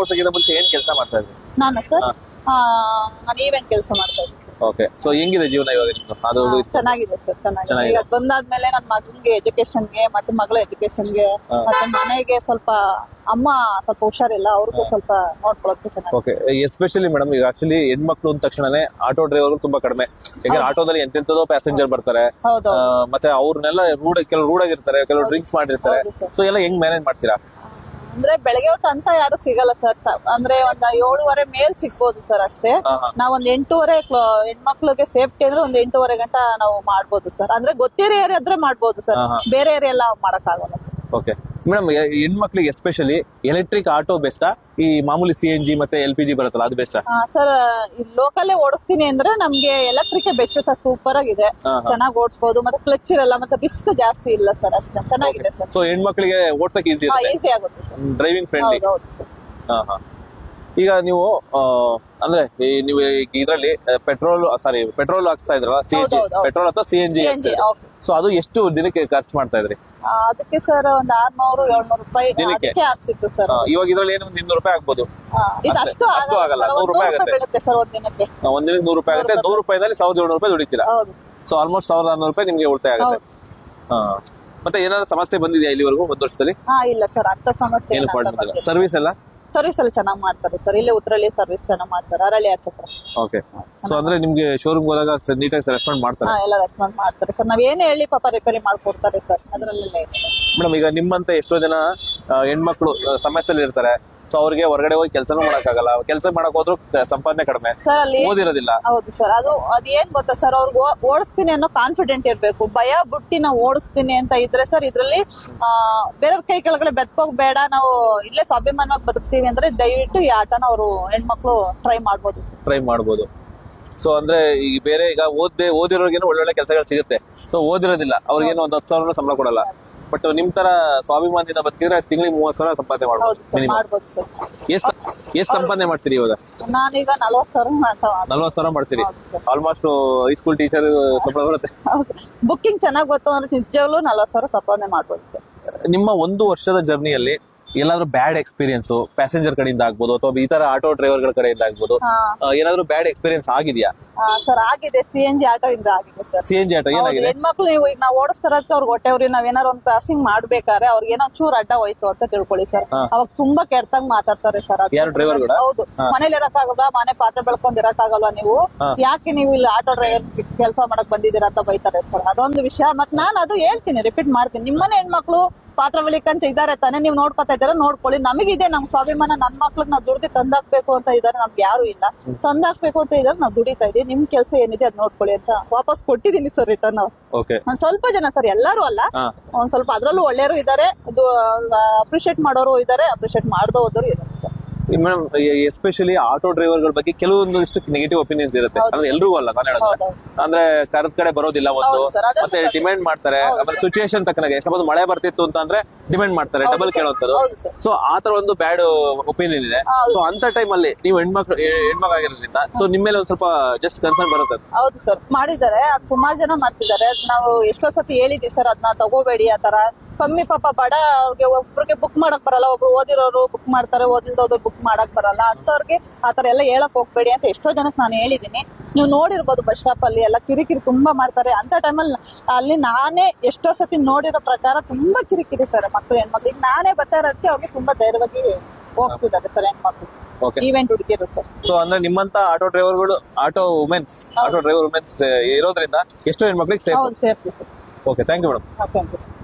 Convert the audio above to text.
ಓಡಿಸೋಕ್ಕಿಂತ ಮುಂಚೆ ಏನ್ ಕೆಲಸ ಮಾಡ್ತಾ ಇದ್ರಿ? ನಾನು ಸರ್ ನಾನು ಈವೆಂಟ್ ಕೆಲಸ ಮಾಡ್ತಾ ಇದ್ದೀನಿ. ಓಕೆ, ಸೊ ಹೆಂಗಿದೆ ಜೀವನ ಇವಾಗ ನಿಮ್ದು? ಅದು ಚೆನ್ನಾಗಿದೆ ಸರ್, ಚೆನ್ನಾಗಿದೆ. ಚೆನ್ನಾಗಿದೆ. ಈಗ ಬಂದಾದ್ಮೇಲೆ ನನ್ನ ಮಗನ್ಗೆ ಎಜುಕೇಶನ್ಗೆ ಮತ್ತೆ ಮಗಳ ಎಜುಕೇಶನ್ಗೆ ಮತ್ತೆ ಮನೆಗೆ ಸ್ವಲ್ಪ ಅಮ್ಮ ಸ್ವಲ್ಪ ಹುಷಾರಿಲ್ಲ, ಅವ್ರಿಗೂ ಸ್ವಲ್ಪ ನೋಡ್ಕೊಳಕ್ಕೆ ಚೆನ್ನಾಗಿ. ಓಕೆ, ಎಸ್ಪೆಷಲಿ ಮೇಡಮ್ ಈಗ ಆಕ್ಚುಲಿ ಹೆಣ್ಮಕ್ಳು ಅಂದ ತಕ್ಷಣನೇ ಆಟೋ ಡ್ರೈವರ್ ತುಂಬಾ ಕಡಿಮೆ. ಈಗ ಆಟೋದಲ್ಲಿ ಎಂತೆಂತದೋ ಪ್ಯಾಸೆಂಜರ್ ಬರ್ತಾರೆ, ಹೌದು ಮತ್ತೆ ಅವ್ರನ್ನೆಲ್ಲ ಕೆಲವು ರೂಢಾಗಿರ್ತಾರೆ, ಕೆಲವು ಡ್ರಿಂಕ್ಸ್ ಮಾಡಿರ್ತಾರೆ. ಸೊ ಎಲ್ಲ ಹೆಂಗ್ ಮ್ಯಾನೇಜ್ ಮಾಡ್ತೀರಾ? ಅಂದ್ರೆ ಬೆಳಗ್ಗೆ ಹೊತ್ತು ಅಂತ ಯಾರು ಸಿಗಲ್ಲ ಸರ್. ಅಂದ್ರೆ ಒಂದ್ 7:30 ಮೇಲ್ ಸಿಗ್ಬೋದು ಸರ್ ಅಷ್ಟೇ. ನಾವ್ ಒಂದ್ 8:30 ಹೆಣ್ಮಕ್ಳಿಗೆ ಸೇಫ್ಟಿ ಅಂದ್ರೆ ಒಂದ್ 8:30 ಗಂಟ ನಾವು ಮಾಡ್ಬೋದು ಸರ್. ಅಂದ್ರೆ ಗೊತ್ತಿರೋ ಏರಿಯಾ ಆದ್ರೆ ಮಾಡ್ಬೋದು ಸರ್, ಬೇರೆ ಏರಿಯಾ ಎಲ್ಲ ಮಾಡಕ್ ಆಗಲ್ಲ ಸರ್. ಓಕೆ ಮೇಡಮ್, ಹೆಣ್ಮಕ್ಳಿಗೆ ಎಸ್ಪೆಷಲಿ ಎಲೆಕ್ಟ್ರಿಕ್ ಆಟೋ ಬೆಸ್ಟಾ, ಈ ಮಾಮೂಲಿ CNG ಮತ್ತೆ LPG ಬರುತ್ತಲ್ಲ ಅದು ಬೆಸ್ಟಾ? ಸರ್ ಲೋಕಲ್ಲೇ ಓಡಿಸ್ತೀನಿ ಅಂದ್ರೆ ನಮ್ಗೆ ಎಲೆಕ್ಟ್ರಿಕ್ ಬೆಸ್ಟ್ ಸರ್, ಸೂಪರ್ ಆಗಿದೆ, ಚೆನ್ನಾಗಿ ಓಡಿಸಬಹುದು. ಮತ್ತೆ ಕ್ಲಚ್ ಇರಲ್ಲ, ಮತ್ತೆ ರಿಸ್ಕ್ ಜಾಸ್ತಿ ಇಲ್ಲ ಸರ್, ಅಷ್ಟೇ ಚೆನ್ನಾಗಿದೆ ಸರ್. ಸೊ ಹೆಣ್ಮಕ್ಳಿಗೆ ಓಡ್ಸಕ್ ಈಸಿ ಈಸಿ ಆಗುತ್ತೆ ಸರ್, ಡ್ರೈವಿಂಗ್ ಫ್ರೆಂಡ್ಲಿ. ಹೌದು ಸರ್. ಈಗ ನೀವು ಅಂದ್ರೆ ನೀವು ಇದ್ರಲ್ಲಿ ಪೆಟ್ರೋಲ್ ಹಾಕ್ಸ್ತಾ ಇದ್ರಲ್ಲ, CNG ಪೆಟ್ರೋಲ್ ಅಥವಾ CNG, ಸೊ ಅದು ಎಷ್ಟು ದಿನಕ್ಕೆ ಖರ್ಚು ಮಾಡ್ತಾ ಇದ್ರಿ? ಅದಕ್ಕೆ ಸರ್ ಒಂದ್ 600-700 ರೂಪಾಯಿ ಅದಕ್ಕೆ ಆಗ್ತಿತ್ತು ಸರ್. ಇವಾಗ ಇದ್ರಲ್ಲಿ ಏನು 200 ರೂಪಾಯಿ ಆಗ್ಬೋದು. ಇದಷ್ಟು ಆಗಲ್ಲ, 100 ರೂಪಾಯಿ ಆಗುತ್ತೆ ಸರ್ ಒಂದ್ ದಿನಕ್ಕೆ. ಒಂದ್ ದಿನಕ್ಕೆ 100 ರೂಪಾಯಿ ಆಗುತ್ತೆ. 100 ರೂಪಾಯಿನಲ್ಲಿ 1700 ರೂಪಾಯಿ ದುಡಿತೀರಾ. ಸೊ ಆಲ್ಮೋಸ್ಟ್ 1600 ರೂಪಾಯಿ ನಿಮ್ಗೆ ಉಳಿತಾಯ ಆಗುತ್ತೆ. ಮತ್ತೆ ಏನಾದ್ರು ಸಮಸ್ಯೆ ಬಂದಿದೆಯಾ ಇಲ್ಲಿವರೆಗೂ ಒಂದು ವರ್ಷದಲ್ಲಿ? ಇಲ್ಲ ಸರ್, ಅಂತ ಸಮಸ್ಯೆ ಏನು ಮಾಡಿಲ್ಲ. ಸರ್ವಿಸ್ ಎಲ್ಲ ಚೆನ್ನಾಗಿ ಮಾಡ್ತಾರೆ ಸರ್. ಇಲ್ಲೇ ಉತ್ತರಳ್ಳಿ ಸರ್ವಿಸ್ ಚೆನ್ನಾಗಿ ಮಾಡ್ತಾರೆ, ಅರಳಿ ಚಕ್ರ. ಓಕೆ, ಸೊ ಅಂದ್ರೆ ನಿಮ್ಗೆ ಶೋರೂಮ್ ಹೋದಾಗ ನೀಟಾಗಿ ರೆಸ್ಪಾಂಡ್ ಮಾಡ್ತಾರೆ? ಎಲ್ಲ ರೆಸ್ಪಾಂಡ್ ಮಾಡ್ತಾರೆ ಸರ್. ನಾವ್ ಏನೇ ಹೇಳಿ ಪಾಪ ರಿಪೇರಿ ಮಾಡ್ಕೊಡ್ತಾರೆ ಸರ್, ಅದ್ರಲ್ಲೆಲ್ಲ ಇದೆ. ಮೇಡಮ್, ಈಗ ನಿಮ್ಮಂತ ಎಷ್ಟೋ ಜನ ಹೆಣ್ಮಕ್ಳು ಸಮಸ್ಯೆಲಿ ಇರ್ತಾರೆ. ಸೊ ಅವ್ರಿಗೆ ಹೊರಗಡೆ ಹೋಗಿ ಕೆಲಸನೂ ಮಾಡಕ್ಕಾಗಲ್ಲ, ಕೆಲಸ ಮಾಡಕ್ ಹೋದ್ರು ಸಂಪಾದನೆ ಕಡಿಮೆ, ಸರ್ ಅಲ್ಲಿ ಓದಿರೋದಿಲ್ಲ. ಹೌದು ಸರ್, ಅದೇನ್ ಗೊತ್ತಾ ಸರ್, ಅವ್ರಿಗೆ ಓಡಿಸ್ತೀನಿ ಅನ್ನೋ ಕಾನ್ಫಿಡೆಂಟ್ ಇರ್ಬೇಕು. ಭಯ ಬಿಟ್ಟಿ ನಾವು ಓಡಿಸ್ತೀನಿ ಅಂತ ಇದ್ರೆ ಸರ್, ಇದ್ರಲ್ಲಿ ಬೇರೆಯವ್ರ ಕೈ ಕೆಳಗಡೆ ಬೆದ್ಕೋಗ್ಬೇಡ, ನಾವು ಇಲ್ಲೇ ಸ್ವಾಭಿಮಾನವಾಗಿ ಬದುಕ್ತೀವಿ ಅಂದ್ರೆ ದಯವಿಟ್ಟು ಈ ಆಟನ ಅವರು ಹೆಣ್ಮಕ್ಳು ಟ್ರೈ ಮಾಡ್ಬೋದು ಸರ್. ಟ್ರೈ ಮಾಡ್ಬೋದು. ಸೊ ಅಂದ್ರೆ ಈಗ ಬೇರೆ ಈಗ ಓದಿರೋರ್ಗೇನು ಒಳ್ಳೊಳ್ಳೆ ಕೆಲಸಗಳು ಸಿಗುತ್ತೆ. ಸೊ ಓದಿರೋದಿಲ್ಲ ಅವ್ರಿಗೇನು ಒಂದು 10,000 ಸಂಬಳ ಕೊಡಲ್ಲ. ಬಟ್ ನಿಮ್ ತರ ಸ್ವಾಭಿಮಾನದಿಂದ ಬದುಕಿದ್ರೆ ತಿಂಗಳಿಗೆ 30,000 ಸಂಪಾದನೆ ಮಾಡ್ಬೋದು ಸರ್. ಎಷ್ಟು ಸಂಪಾದನೆ ಮಾಡ್ತೀರಿ ಇವಾಗ? ನಾನೀಗ 40,000 ಮಾಡ್ತೀರಿ. ಆಲ್ಮೋಸ್ಟ್ ಹೈಸ್ಕೂಲ್ ಟೀಚರ್ ಸಂಬಳ ಬರುತ್ತೆ. ಬುಕ್ಕಿಂಗ್ ಚೆನ್ನಾಗಿ ಗೊತ್ತು ಅಂದ್ರೆ ನಿಜವಾಗ್ಲೂ 40,000 ಸಂಪಾದನೆ ಮಾಡ್ಬೋದು ಸರ್. ನಿಮ್ಮ 1 ವರ್ಷದ ಜರ್ನಿಯಲ್ಲಿ ಎಲ್ಲಾದ್ರೂ ಬ್ಯಾಡ್ ಎಕ್ಸ್ಪೀರಿಯನ್ಸ್ ಪ್ಯಾಸೆಂಜರ್ ಕಡೆಯಿಂದ ಆಗ್ಬೋದು ಅಥವಾ ಈ ತರ ಆಟೋ ಡ್ರೈವರ್ ಗಳ ಕಡೆಯಿಂದ ಆಗ್ಬೋದು, ಏನಾದ್ರು ಬ್ಯಾಡ್ ಎಕ್ಸ್ಪೀರಿಯನ್ಸ್ ಆಗಿದೆಯಾ? ಸರ್ ಆಗಿದೆ, CNG ಆಟೋ ಇಂದ ಆಗಿದೆ ಸರ್. CNG ಆಟೋ ಏನಾಗಿದೆ? ಹೆಣ್ಮಕ್ಳು ಈಗ ನಾವು ಓಡಿಸ್ತಾರಕ್ಕೆ ಅವ್ರಿಗೆ ಹೊಟ್ಟೆವ್ರಿ, ನಾವೇನಾರು ಒಂದು ಕ್ರಾಸಿಂಗ್ ಮಾಡ್ಬೇಕಾದ್ರೆ ಅವ್ರಿಗೆ ಏನೋ ಚೂರ್ ಅಡ್ಡ ಹೋಯ್ತು ಅಂತ ತಿಳ್ಕೊಳ್ಳಿ ಸರ್, ಅವಾಗ ತುಂಬಾ ಕೆಟ್ಟಂಗ್ ಮಾತಾಡ್ತಾರೆ ಸರ್. ಯಾರು ಡ್ರೈವರ್ ಕೂಡ? ಹೌದು, ಮನೇಲಿ ಇರಕ್ಕಾಗಲ್ವಾ, ಮನೆ ಪಾತ್ರೆ ಬೆಳ್ಕೊಂಡ್ ಇರಕ್ಕಾಗಲ್ವಾ, ನೀವು ಯಾಕೆ ನೀವು ಇಲ್ಲಿ ಆಟೋ ಡ್ರೈವರ್ ಕೆಲಸ ಮಾಡಕ್ ಬಂದಿದ್ದೀರಾ ಅಂತ ಬೈತಾರೆ ಸರ್. ಅದೊಂದು ವಿಷಯ. ಮತ್ ನಾನು ಅದು ಹೇಳ್ತೀನಿ, ರಿಪೀಟ್ ಮಾಡ್ತೀನಿ, ನಿಮ್ಮನೆ ಹೆಣ್ಮಕ್ಳು ಪಾತ್ರ ಬೆಳಿಕಂತ ಇದಾರೆ ತಾನೇ, ನೀವು ನೋಡ್ಕೊತಾ ಇದಾರೆ ನೋಡ್ಕೊಳ್ಳಿ. ನಮಗಿದೆ ನಮ್ ಸ್ವಾಭಿಮಾನ, ನನ್ ಮಕ್ಳಿಗೆ ನಾವ್ ದುಡ್ದು ತಂದಾಕ್ಬೇಕು ಅಂತ ಇದಾರೆ, ನಮ್ಗೆ ಯಾರು ಇಲ್ಲ, ತಂದಾಕ್ಬೇಕು ಅಂತ ಇದಾರೆ, ನಾವ್ ದುಡಿತಾ ಇದೀವಿ, ನಿಮ್ ಕೆಲಸ ಏನಿದೆ ಅದ್ ನೋಡ್ಕೊಳ್ಳಿ ಅಂತ ವಾಪಸ್ ಕೊಟ್ಟಿದೀನಿ ಸರ್ ರಿಟರ್ನ್. ಒಂದ್ ಸ್ವಲ್ಪ ಜನ ಸರ್, ಎಲ್ಲರೂ ಅಲ್ಲ, ಒಂದ್ ಸ್ವಲ್ಪ ಅದ್ರಲ್ಲೂ ಒಳ್ಳೆಯವರು ಇದಾರೆ, ಅಪ್ರಿಶಿಯೇಟ್ ಮಾಡೋರು ಇದಾರೆ, ಅಪ್ರಿಶಿಯೇಟ್ ಮಾಡದೋ ಹೋದವರು ಇದಾರೆ sir. Madam, especially auto driver ಗಳ ಬಗ್ಗೆ ಕೆಲವೊಂದಿಷ್ಟು ನೆಗೆಟಿವ್ ಒಪಿನಿಯನ್ಸ್ ಇರುತ್ತೆ. ಅಂದ್ರೆ ಎಲ್ರಿಗೂ ಅಲ್ಲ, ನಾನು ಹೇಳೋದು ಅಂದ್ರೆ ಕರೆದ ಕಡೆ ಬರೋದಿಲ್ಲ ಒಂದು, ಮತ್ತೆ ಡಿಮ್ಯಾಂಡ್ ಮಾಡ್ತಾರೆ. ಆಮೇಲೆ ಸಿಚುಯೇಷನ್ ತಕ್ಕನಾಗೆ ಸಪೋಸ್ ಮಳೆ ಬರ್ತಿತ್ತು ಅಂತ ಅಂದ್ರೆ ಡಿಮ್ಯಾಂಡ್ ಮಾಡ್ತಾರೆ, ಡಬಲ್ ಕೇಳೋಂಥದ್ದು. ಸೊ ಆತರ ಒಂದು ಬ್ಯಾಡ್ ಒಪಿನಿಯನ್ ಇದೆ. ಸೊ ಅಂತ ಟೈಮ್ ಅಲ್ಲಿ ನೀವು ಹೆಣ್ಮಕ್ಳಾಗಿರೋದ್ರಿಂದ ಸೊ ನಿಮ್ಮ ಮೇಲೆ ಒಂದ್ ಸ್ವಲ್ಪ ಜಸ್ಟ್ ಕನ್ಸರ್ನ್ ಬರುತ್ತೆ. ಹೌದು ಸರ್, ಮಾಡಿದ್ದಾರೆ, ಅದ್ ಸುಮಾರು ಜನ ಮಾಡ್ತಿದ್ದಾರೆ. ನಾವು ಎಷ್ಟೋ ಸತಿ ಹೇಳಿದ್ವಿ ಸರ್, ಅದನ್ನ ತಗೋಬೇಡಿ, ಆ ತರ ಕಮ್ಮಿ ಪಾಪ ಬಡ ಅವ್ರಿಗೆ ಒಬ್ರಿಗೆ ಬುಕ್ ಮಾಡಕ್ ಬರಲ್ಲ, ಒಬ್ರು ಓದಿರೋರು ಬುಕ್ ಮಾಡ್ತಾರೆ, ಓದಿಲ್ದೋದ್ರು ಬುಕ್ ಮಾಡಕ್ ಬರಲ್ಲ, ಅಂತವ್ರಿಗೆ ಆತರ ಎಲ್ಲ ಹೇಳಕ್ ಹೋಗ್ಬೇಡಿ ಅಂತ ಎಷ್ಟೋ ಜನಕ್ಕೆ ನಾನು ಹೇಳಿದೀನಿ. ನೀವು ನೋಡಿರ್ಬೋದು ಬಸ್ ಸ್ಟಾಪ್ ಅಲ್ಲಿ ಎಲ್ಲ ಕಿರಿಕಿರಿ ತುಂಬಾ ಮಾಡ್ತಾರೆ. ಅಂತ ಟೈಮಲ್ಲಿ ಅಲ್ಲಿ ನಾನೇ ಎಷ್ಟೋ ಸತಿ ನೋಡಿರೋ ಪ್ರಕಾರ ತುಂಬಾ ಕಿರಿಕಿರಿ ಸರ್ ಹೆಣ್ಮಕ್ಳಿಗೆ. ನಾನೇ ಬರ್ತಾ ಇರೋದಕ್ಕೆ ಅವ್ರಿಗೆ ತುಂಬಾ ಧೈರ್ಯವಾಗಿ ಹೋಗ್ತಿದ್ದಾರೆ ಸರ್ ಹೆಣ್ಮಕ್ಳು, ಈವೆಂಟ್ ಹುಡುಗಿರು ಸರ್. ಸೊ ಅಂದ್ರೆ ನಿಮ್ಮಂತ ಆಟೋ ಡ್ರೈವರ್ಗಳು, ಆಟೋ ಡ್ರೈವರ್ ವುಮೆನ್ಸ್ ಇರೋದ್ರಿಂದ ಎಷ್ಟೋ ಹೆಣ್ಮಕ್ಳಿಗೆ safe. Safety sir. Okay, thank you madam. Thank you sir.